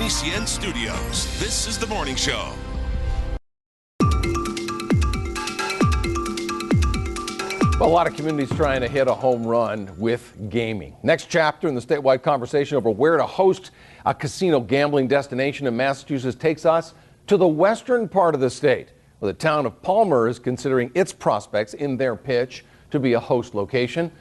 WBCN Studios. This is The Morning Show. Well, a lot of communities trying to hit a home run with gaming. Next chapter in the statewide conversation over where to host a casino gambling destination in Massachusetts takes us to the western part of the state, where the town of Palmer is considering its prospects in their pitch to be a host location.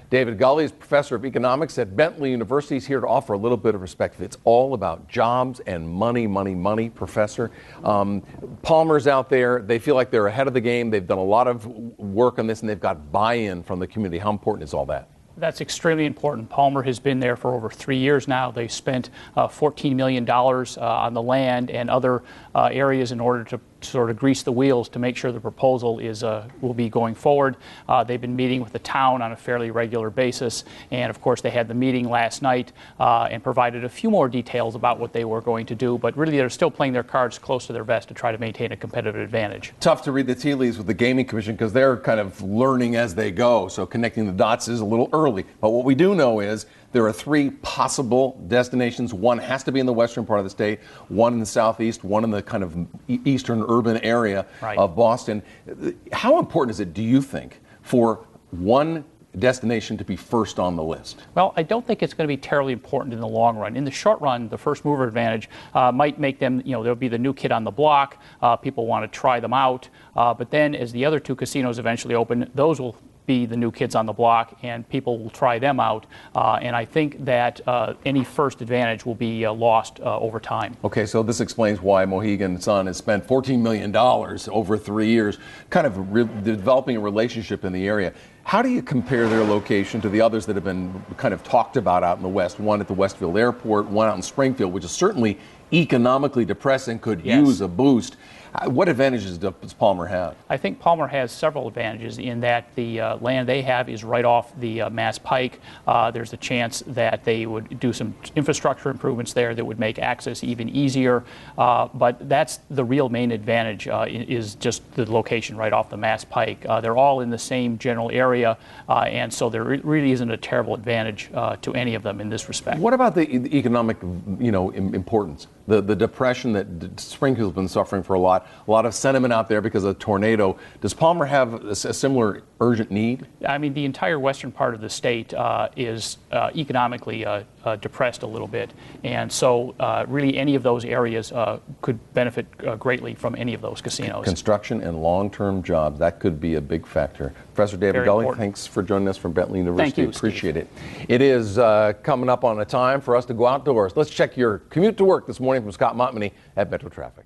David Gulley is professor of economics at Bentley University. He's here to offer a little bit of perspective. It's all about jobs and money, money, money, Professor. Palmer's out there. They feel like they're ahead of the game. They've done a lot of work on this, and they've got buy-in from the community. How important is all that? That's extremely important. Palmer has been there for over 3 years now. They've spent $14 million on the land and other areas in order to sort of grease the wheels to make sure the proposal will be going forward. They've been meeting with the town on a fairly regular basis, and of course they had the meeting last night and provided a few more details about what they were going to do, but really they're still playing their cards close to their vest to try to maintain a competitive advantage. Tough to read the tea leaves with the Gaming Commission because they're kind of learning as they go, so connecting the dots is a little early. But what we do know is there are 3 possible destinations. One has to be in the western part of the state, one in the southeast, one in the kind of eastern urban area of Boston. How important is it, do you think, for one destination to be first on the list? Well, I don't think it's going to be terribly important in the long run. In the short run, the first mover advantage might make them, they'll be the new kid on the block. People want to try them out. But then as the other 2 casinos eventually open, those will be the new kids on the block, and people will try them out. And I think that any first advantage will be lost over time. Okay, so this explains why Mohegan Sun has spent $14 million over 3 years, kind of developing a relationship in the area. How do you compare their location to the others that have been kind of talked about out in the West? One at the Westfield Airport, one out in Springfield, which is certainly economically depressed and could use a boost. What advantages does Palmer have? I think Palmer has several advantages in that the land they have is right off the Mass Pike. There's a chance that they would do some infrastructure improvements there that would make access even easier. But that's the real main advantage is just the location right off the Mass Pike. They're all in the same general area, and so there really isn't a terrible advantage to any of them in this respect. What about the economic, importance? The depression that Springfield's been suffering for a lot of sentiment out there because of the tornado. Does Palmer have a similar urgent need? I mean, the entire western part of the state is economically depressed a little bit, and so really any of those areas could benefit greatly from any of those casinos. Construction and long-term jobs, that could be a big factor. Professor David Gulley, thanks for joining us from Bentley University. Thank you, appreciate it. It is coming up on a time for us to go outdoors. Let's check your commute to work this morning from Scott Montmany at Metro Traffic.